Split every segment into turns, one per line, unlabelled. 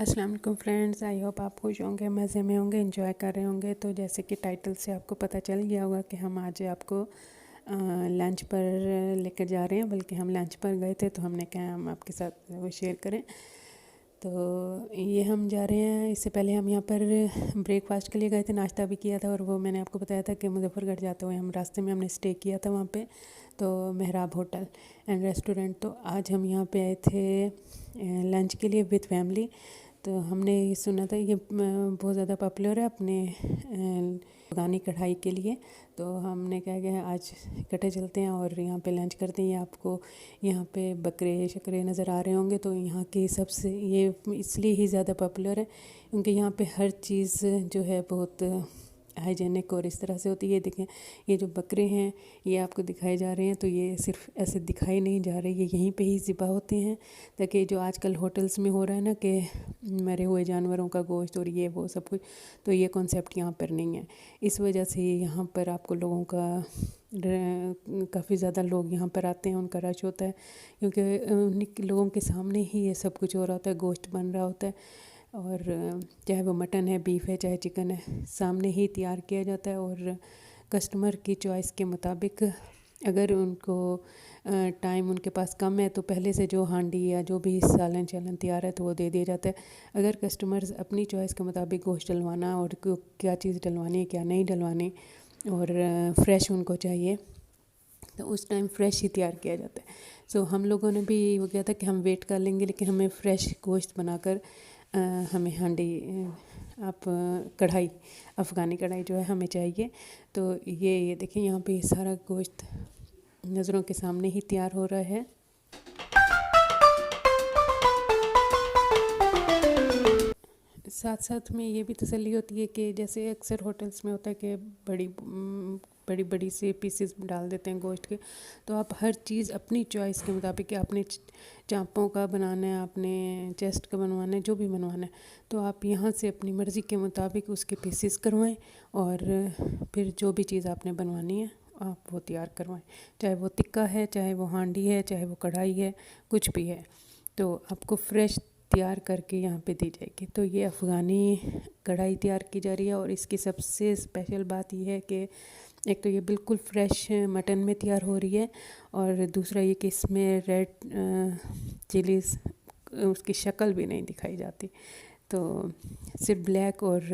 अस्सलाम वालेकुम friends, I hope आप खुश होंगे, मज़े में होंगे, एंजॉय कर रहे होंगे। तो जैसे कि टाइटल से आपको पता चल गया होगा कि हम आज आपको लंच पर लेकर जा रहे हैं। बल्कि हम लंच पर गए थे तो हमने कहा हम आपके साथ वो शेयर करें। तो ये हम जा रहे हैं। इससे पहले हम यहाँ पर ब्रेकफास्ट के लिए गए थे, नाश्ता भी किया था। और वो मैंने आपको बताया था कि मुजफ्फरगढ़ जाते हुए हम रास्ते में हमने स्टे किया था वहाँ पे, तो मेहराब होटल एंड रेस्टोरेंट। तो आज हम यहाँ पे आए थे लंच के लिए विद फैमिली। तो हमने ये सुना था ये बहुत ज़्यादा पॉपुलर है अपने अफ़गानी कढ़ाई के लिए। तो हमने कहा कि आज इकट्ठे चलते हैं और यहाँ पे लंच करते हैं। आपको यहाँ पे बकरे शकरे नज़र आ रहे होंगे। तो यहाँ की सबसे ये इसलिए ही ज़्यादा पॉपुलर है क्योंकि यहाँ पे हर चीज़ जो है बहुत हाइजेनिक और इस तरह से होती है। देखें, ये जो बकरे हैं ये आपको दिखाए जा रहे हैं, तो ये सिर्फ ऐसे दिखाई नहीं जा रहे, ये यहीं पे ही ज़िबा होते हैं। ताकि जो आजकल होटल्स में हो रहा है ना कि मरे हुए जानवरों का गोश्त और ये वो सब कुछ, तो ये कॉन्सेप्ट यहाँ पर नहीं है। इस वजह से यहाँ पर आपको लोगों का काफ़ी ज़्यादा लोग यहाँ पर आते हैं, उनका रश होता है क्योंकि उन्हीं लोगों के सामने ही ये सब कुछ हो रहा होता है, गोश्त बन रहा होता है। और चाहे वो मटन है, बीफ है, चाहे चिकन है, सामने ही तैयार किया जाता है। और कस्टमर की चॉइस के मुताबिक अगर उनको टाइम उनके पास कम है तो पहले से जो हांडी या जो भी सालन चलन तैयार है तो वो दे दिया जाता है। अगर कस्टमर्स अपनी चॉइस के मुताबिक गोश्त डलवाना और क्या चीज़ डलवानी है क्या नहीं डलवानी और फ्रेश उनको चाहिए तो उस टाइम फ्रेश ही तैयार किया जाता है। सो हम लोगों ने भी वो किया था कि हम वेट कर लेंगे, लेकिन हमें फ़्रेश गोश्त बनाकर हमें हांडी आप कढ़ाई अफ़गानी कढ़ाई जो है हमें चाहिए। तो ये देखिए, यहाँ पे सारा गोश्त नज़रों के सामने ही तैयार हो रहा है। साथ साथ में ये भी तसल्ली होती है कि जैसे अक्सर होटल्स में होता है कि बड़ी बड़ी से पीसेस डाल देते हैं गोश्त के। तो आप हर चीज़ अपनी चॉइस के मुताबिक कि आपने चाँपों का बनाना है, आपने चेस्ट का बनवाना है, जो भी बनवाना है तो आप यहाँ से अपनी मर्ज़ी के मुताबिक उसके पीसेस करवाएं और फिर जो भी चीज़ आपने बनवानी है आप वो तैयार करवाएं। चाहे वो टिक्का है, चाहे वो हांडी है, चाहे वो कढ़ाई है, कुछ भी है तो आपको फ़्रेश तैयार करके यहाँ पे दी जाएगी। तो ये अफ़गानी कढ़ाई तैयार की जा रही है और इसकी सबसे स्पेशल बात ये है कि एक तो ये बिल्कुल फ्रेश मटन में तैयार हो रही है और दूसरा ये कि इसमें रेड चिलीज़ उसकी शक्ल भी नहीं दिखाई जाती। तो सिर्फ ब्लैक और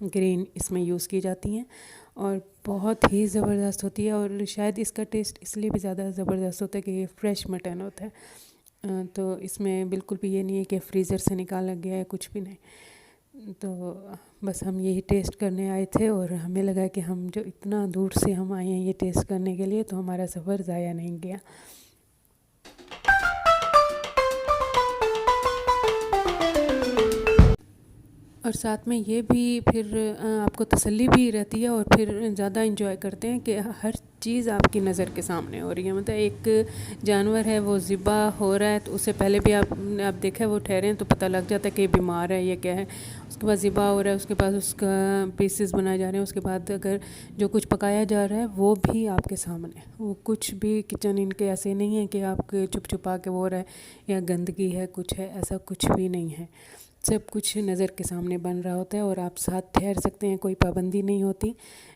ग्रीन इसमें यूज़ की जाती हैं और बहुत ही ज़बरदस्त होती है। और शायद इसका टेस्ट इसलिए भी ज़्यादा ज़बरदस्त होता है कि ये फ्रेश मटन होता है। तो इसमें बिल्कुल भी ये नहीं है कि फ्रीज़र से निकाला गया है, कुछ भी नहीं। तो बस हम यही टेस्ट करने आए थे और हमें लगा कि हम जो इतना दूर से हम आए हैं ये टेस्ट करने के लिए, तो हमारा सफ़र ज़ाया नहीं गया। और साथ में ये भी फिर आपको तसल्ली भी रहती है और फिर ज़्यादा इंजॉय करते हैं कि हर चीज़ आपकी नज़र के सामने हो रही है। मतलब एक जानवर है वो ज़िबा हो रहा है तो उससे पहले भी आप देखें वो ठहरे हैं तो पता लग जाता है कि बीमार है, ये क्या है। उसके बाद ज़िबा हो रहा है, उसके बाद उसका पीसेस बनाए जा रहे हैं, उसके बाद अगर जो कुछ पकाया जा रहा है वो भी आपके सामने, वो कुछ भी किचन इनके ऐसे नहीं है कि आपके छुप छुपा के वो हो रहा है या गंदगी है, कुछ है, ऐसा कुछ भी नहीं है। सब कुछ नज़र के सामने बन रहा होता है और आप साथ ठहर सकते हैं, कोई पाबंदी नहीं होती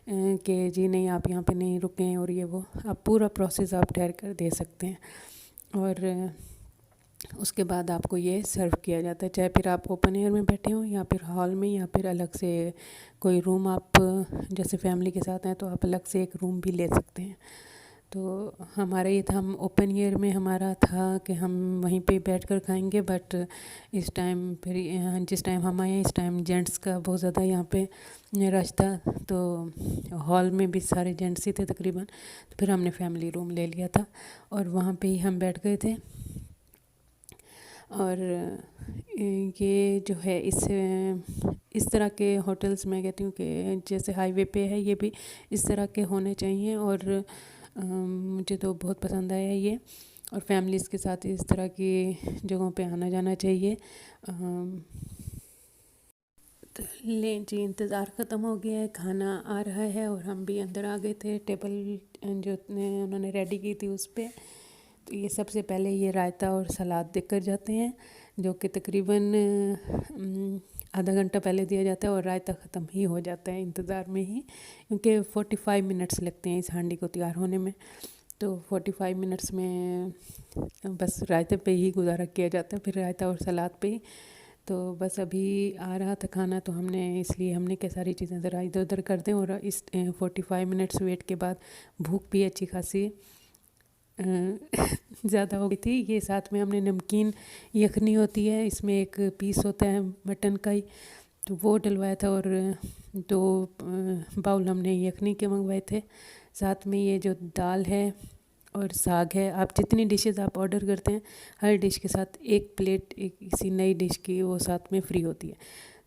कि जी नहीं आप यहाँ पे नहीं रुकें और ये वो, आप पूरा प्रोसेस आप ठहर कर दे सकते हैं। और उसके बाद आपको ये सर्व किया जाता है, चाहे फिर आप ओपन एयर में बैठे हों या फिर हॉल में या फिर अलग से कोई रूम, आप जैसे फैमिली के साथ हैं तो आप अलग से एक रूम भी ले सकते हैं। तो हमारा ये था, हम ओपन एयर में हमारा था कि हम वहीं पे बैठ कर खाएंगे। बट इस टाइम फिर जिस टाइम हम आए इस टाइम जेंट्स का बहुत ज़्यादा यहाँ पे रश था, तो हॉल में भी सारे जेंट्स ही थे तकरीबन। तो फिर हमने फैमिली रूम ले लिया था और वहाँ पे ही हम बैठ गए थे। और ये जो है इस तरह के होटल्स मैं कहती हूँ कि जैसे हाईवे पे है ये भी इस तरह के होने चाहिए। और मुझे तो बहुत पसंद आया ये, और फैमिलीज़ के साथ इस तरह की जगहों पे आना जाना चाहिए। तो लें जी, इंतज़ार ख़त्म हो गया है, खाना आ रहा है और हम भी अंदर आ गए थे। टेबल जो उन्होंने रेडी की थी उस पर, तो ये सबसे पहले ये रायता और सलाद देकर जाते हैं। जो कि तकरीबन आधा घंटा पहले दिया जाता है और रायता ख़त्म ही हो जाता है इंतज़ार में ही, क्योंकि 45 मिनट्स लगते हैं इस हांडी को तैयार होने में। तो 45 मिनट्स में बस रायते पे ही गुजारा किया जाता है, फिर रायता और सलाद पे ही। तो बस अभी आ रहा था खाना, तो हमने क्या सारी चीज़ें ज़रा इधर उधर कर दें, और इस 45 मिनट्स वेट के बाद भूख भी अच्छी खासी ज़्यादा हो गई थी। ये साथ में हमने नमकीन यखनी होती है, इसमें एक पीस होता है मटन का ही, तो वो डलवाया था, और 2 बाउल हमने यखनी के मंगवाए थे। साथ में ये जो दाल है और साग है, आप जितनी डिशेस आप ऑर्डर करते हैं हर डिश के साथ एक प्लेट एक किसी नई डिश की वो साथ में फ्री होती है।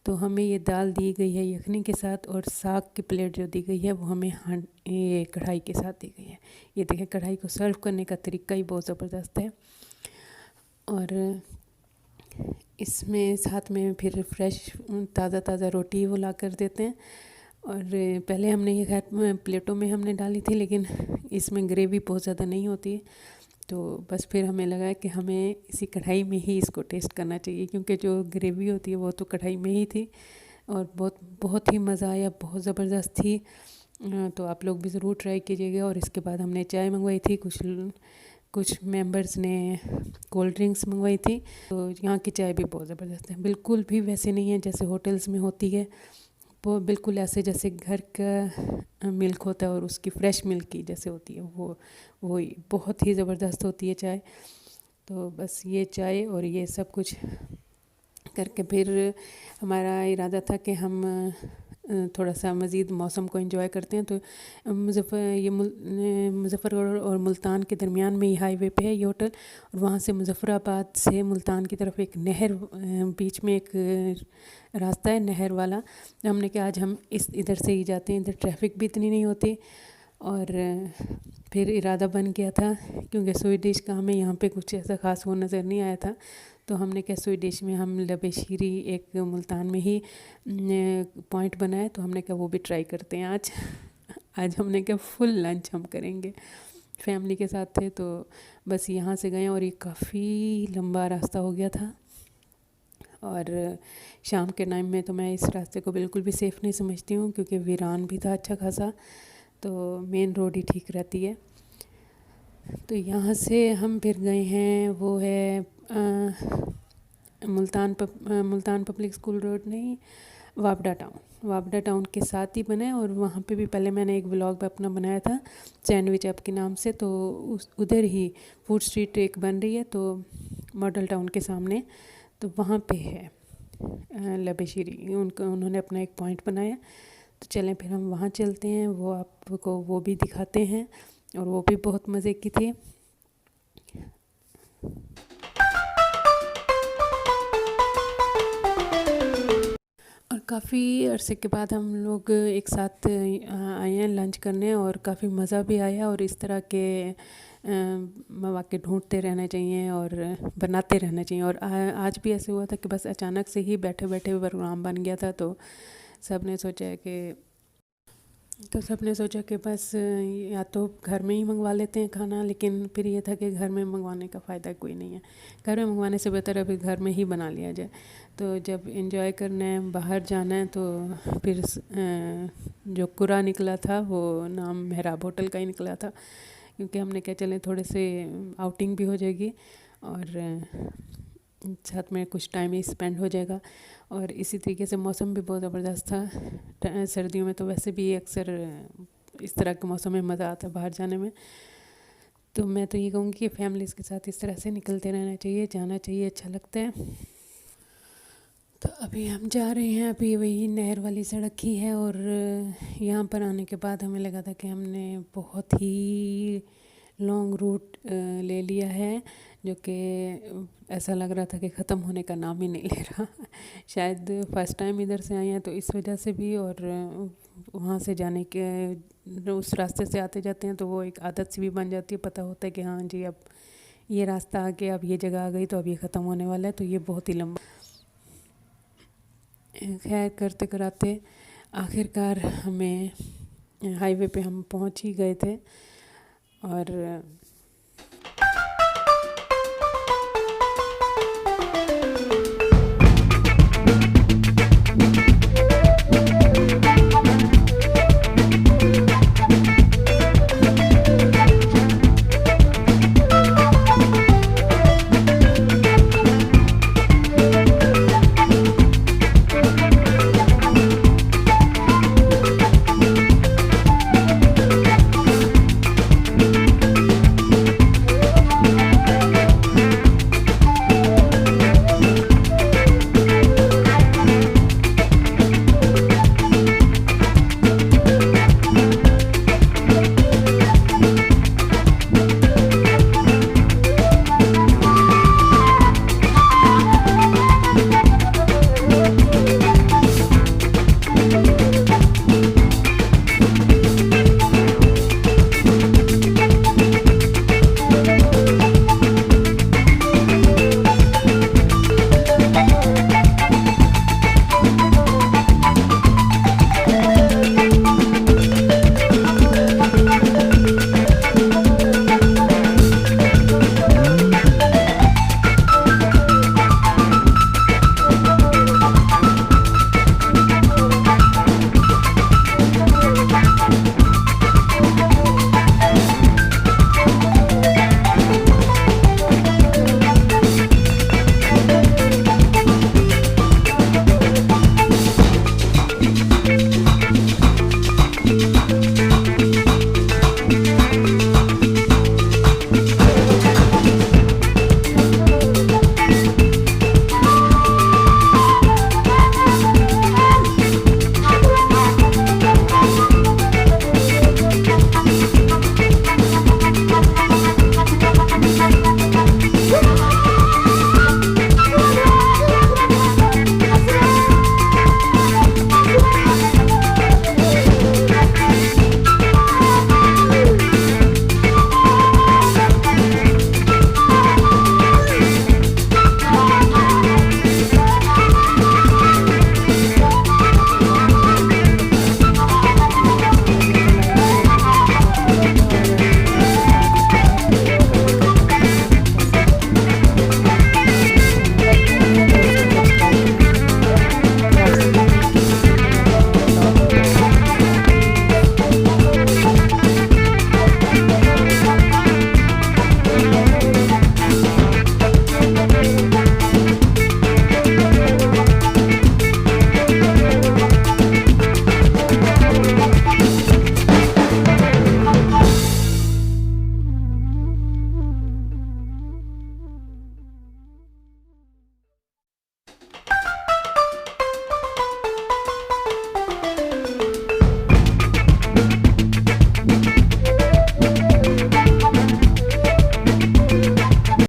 तो हमें ये दाल दी गई है यखनी के साथ, और साग की प्लेट जो दी गई है वो हमें ये कढ़ाई के साथ दी गई है। ये देखें, कढ़ाई को सर्व करने का तरीका ही बहुत ज़बरदस्त है। और इसमें साथ में फिर फ्रेश ताज़ा रोटी वो ला कर देते हैं। और पहले हमने ये खैर प्लेटों में हमने डाली थी, लेकिन इसमें ग्रेवी बहुत ज़्यादा नहीं होती, तो बस फिर हमें लगा कि हमें इसी कढ़ाई में ही इसको टेस्ट करना चाहिए, क्योंकि जो ग्रेवी होती है वो तो कढ़ाई में ही थी, और बहुत ही मज़ा आया, बहुत ज़बरदस्त थी। तो आप लोग भी ज़रूर ट्राई कीजिएगा। और इसके बाद हमने चाय मंगवाई थी, कुछ मेंबर्स ने कोल्ड ड्रिंक्स मंगवाई थी। तो यहाँ की चाय भी बहुत ज़बरदस्त है, बिल्कुल भी वैसे नहीं है जैसे होटल्स में होती है, वो बिल्कुल ऐसे जैसे घर का मिल्क होता है और उसकी फ्रेश मिल्क की जैसे होती है, वो बहुत ही ज़बरदस्त होती है चाय। तो बस ये चाय और ये सब कुछ करके फिर हमारा इरादा था कि हम थोड़ा सा मज़ीद मौसम को एंजॉय करते हैं। तो मुज़फ़्फ़रगढ़ और मुल्तान के दरमियान में ही हाईवे पे है ये होटल, और वहाँ से मुज़फ़्फ़राबाद से मुल्तान की तरफ एक नहर, बीच में एक रास्ता है नहर वाला। हमने कहा आज हम इधर से ही जाते हैं, इधर ट्रैफिक भी इतनी नहीं होती। और फिर इरादा बन गया था, क्योंकि स्वीडिश का हमें यहाँ पे कुछ ऐसा ख़ास वो नज़र नहीं आया था, तो हमने क्या स्वीडिश में हम लबे शीरी एक मुल्तान में ही पॉइंट बनाया, तो हमने क्या वो भी ट्राई करते हैं आज हमने क्या फुल लंच हम करेंगे, फैमिली के साथ थे। तो बस यहाँ से गए, और ये काफ़ी लंबा रास्ता हो गया था, और शाम के टाइम में तो मैं इस रास्ते को बिल्कुल भी सेफ़ नहीं समझती हूँ, क्योंकि वीरान भी था अच्छा खासा, तो मेन रोड ही ठीक रहती है। तो यहाँ से हम फिर गए हैं, वो है मुल्तान पब्लिक स्कूल रोड नहीं, वापडा टाउन के साथ ही बना है। और वहाँ पे भी पहले मैंने एक व्लॉग अपना बनाया था सैंडविच ऐप के नाम से, तो उधर ही फूड स्ट्रीट एक बन रही है, तो मॉडल टाउन के सामने, तो वहाँ पे है लबेशीरी, उन्होंने अपना एक पॉइंट बनाया। तो चलें फिर हम वहाँ चलते हैं, वो आपको वो भी दिखाते हैं, और वो भी बहुत मज़े की थी। और काफ़ी अरसे के बाद हम लोग एक साथ आए हैं लंच करने, और काफ़ी मज़ा भी आया। और इस तरह के मौके ढूंढते रहना चाहिए और बनाते रहना चाहिए। और आज भी ऐसे हुआ था कि बस अचानक से ही बैठे बैठे प्रोग्राम बन गया था, तो सबने सोचा कि बस या तो घर में ही मंगवा लेते हैं खाना, लेकिन फिर ये था कि घर में मंगवाने का फ़ायदा कोई नहीं है, घर में मंगवाने से बेहतर अभी घर में ही बना लिया जाए। तो जब एंजॉय करना है, बाहर जाना है, तो फिर जो कुरा निकला था वो नाम मेहराब होटल का ही निकला था, क्योंकि हमने क्या चले थोड़े से आउटिंग भी हो जाएगी, और साथ में कुछ टाइम ही स्पेंड हो जाएगा। और इसी तरीके से मौसम भी बहुत ज़बरदस्त था। सर्दियों में तो वैसे भी अक्सर इस तरह के मौसम में मज़ा आता है बाहर जाने में। तो मैं तो ये कहूँगी कि फैमिलीज़ के साथ इस तरह से निकलते रहना चाहिए, जाना चाहिए, अच्छा लगता है। तो अभी हम जा रहे हैं, अभी वही नहर वाली सड़क ही है, और यहाँ पर आने के बाद हमें लगा था कि हमने बहुत ही लॉन्ग रूट ले लिया है, जो कि ऐसा लग रहा था कि ख़त्म होने का नाम ही नहीं ले रहा। शायद फ़र्स्ट टाइम इधर से आए हैं तो इस वजह से भी, और वहाँ से जाने के उस रास्ते से आते जाते हैं तो वो एक आदत सी भी बन जाती है, पता होता है कि हाँ जी अब ये रास्ता आ गया, अब ये जगह आ गई, तो अब ये ख़त्म होने वाला है। तो ये बहुत ही लंबा, खैर करते कराते आखिरकार हमें हाईवे पे हम पहुँच ही गए थे। और